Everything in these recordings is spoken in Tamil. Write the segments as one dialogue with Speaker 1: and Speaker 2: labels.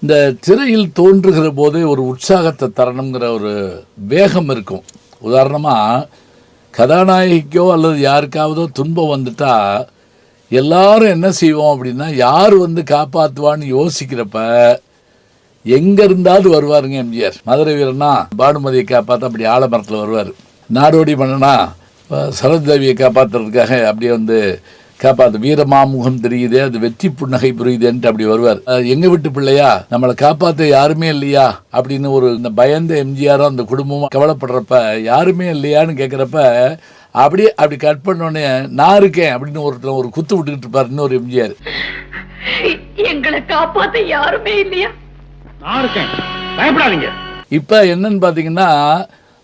Speaker 1: இந்த திரையில் தோன்றுகிற போதே ஒரு உற்சாகத்தை தரணுங்கிற ஒரு வேகம் இருக்கும். உதாரணமாக கதாநாயகிக்கோ அல்லது யாருக்காவதோ துன்பம் வந்துட்டா எல்லாரும் என்ன செய்வோம் அப்படின்னா, யார் வந்து காப்பாற்றுவான்னு யோசிக்கிறப்ப எங்கே இருந்தாவது வருவாருங்க எம்ஜிஆர். மதுரை வீரனா பானுமதியை காப்பாற்ற அப்படி ஆலமரத்தில் வருவார். நாடோடி மன்னனா சரோஜாதேவியை காப்பாற்றுறதுக்காக அப்படியே வந்து காப்பாற்று வீரமாமுகம் தெரியுதே, அது வெற்றி புன்னகை புரியுதுன்ட்டு அப்படி வருவார். எங்கள் வீட்டு பிள்ளையா, நம்மளை காப்பாற்ற யாருமே இல்லையா அப்படின்னு ஒரு இந்த பயந்த எம்ஜிஆரும் அந்த குடும்பமும் கவலைப்படுறப்ப யாருமே இல்லையான்னு கேட்குறப்ப அப்படியே அப்படி கட் பண்ணோடனே நான் இருக்கேன் அப்படின்னு ஒருத்தர் ஒரு குத்து விட்டுக்கிட்டு இருப்பார் இன்னொரு எம்ஜிஆர்.
Speaker 2: எங்களை காப்பாற்ற யாருமே இல்லையா,
Speaker 3: நான் இருக்கேன், பயப்படாதீங்க.
Speaker 1: இப்போ என்னன்னு பார்த்தீங்கன்னா,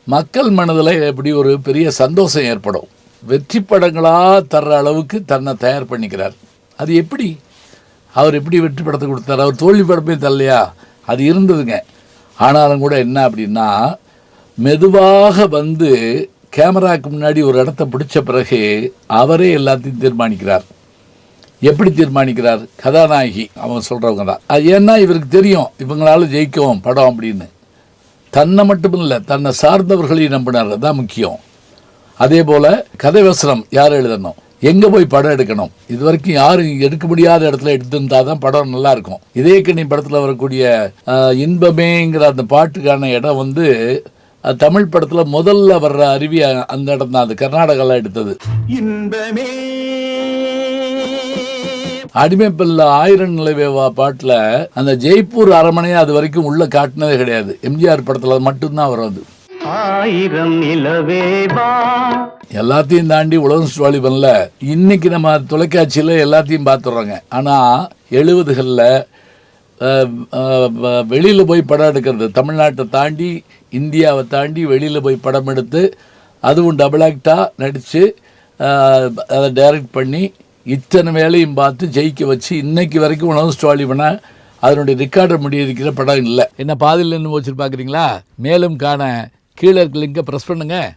Speaker 1: மக்கள் மனதில் எப்படி ஒரு பெரிய சந்தோஷம் ஏற்படும். வெற்றி படங்களாக தர்ற அளவுக்கு தன்னை தயார் பண்ணிக்கிறார். அது எப்படி அவர் எப்படி வெற்றி படத்தை கொடுத்தார்? அவர் தோல்வி படமே தரலையா? அது இருந்ததுங்க. ஆனாலும் கூட என்ன அப்படின்னா, மெதுவாக வந்து கேமராவுக்கு முன்னாடி ஒரு இடத்த பிடிச்ச பிறகு அவரே எல்லாத்தையும் தீர்மானிக்கிறார். எப்படி தீர்மானிக்கிறார்? கதாநாயகி அவன் சொல்கிறவங்க தான். அது ஏன்னா இவருக்கு தெரியும் இவங்களால ஜெயிக்கும் படம் அப்படின்னு. தன்னை மட்டும் இல்லை, தன்னை சார்ந்தவர்களையும் நம்பினார். தான் முக்கியம். அதே போல் கதை வசனம் யார் எழுதணும், எங்கே போய் படம் எடுக்கணும், இது வரைக்கும் யாரும் எடுக்க முடியாத இடத்துல எடுத்திருந்தால் தான் படம் நல்லாயிருக்கும். இதே கண்ணி படத்தில் வரக்கூடிய இன்பமேங்கிற அந்த பாட்டுக்கான இடம் வந்து தமிழ் படத்தில் முதல்ல வர்ற அருவி அந்த இடம் தான். அது கர்நாடகாவில் எடுத்தது.
Speaker 3: இன்பமே
Speaker 1: அடிமைப்பில்ல ஆயிரம் நிலவேவா பாட்டில் அந்த ஜெய்ப்பூர் அரமனையை அது வரைக்கும் உள்ள காட்டினதே கிடையாது. எம்ஜிஆர் படத்தில் மட்டும்தான் வரும். அது
Speaker 3: ஆயிரம் நிலவேவா
Speaker 1: எல்லாத்தையும் தாண்டி உலகம் சுவாலி பண்ணல. இன்னைக்கு நம்ம தொலைக்காட்சியில் எல்லாத்தையும் பார்த்துடுறோங்க. ஆனால் 70களில் வெளியில் போய் படம் எடுக்கிறது, தமிழ்நாட்டை தாண்டி இந்தியாவை தாண்டி வெளியில் போய் படம் எடுத்து அதுவும் டபுள் ஆக்டாக நடித்து அதை டைரக்ட் பண்ணி இத்தனை வேலையும் பார்த்து ஜெயிக்க வச்சு இன்னைக்கு வரைக்கும் உலகம் சுவாலி பண்ண அதனுடைய ரெக்கார்டை முடியிருக்கிற படம் இல்லை. என்ன பாதியில் நின்று வச்சுட்டு பார்க்குறீங்களா? மேலும் காண கீழே இருக்க லிங்கை ப்ரெஸ் பண்ணுங்கள்.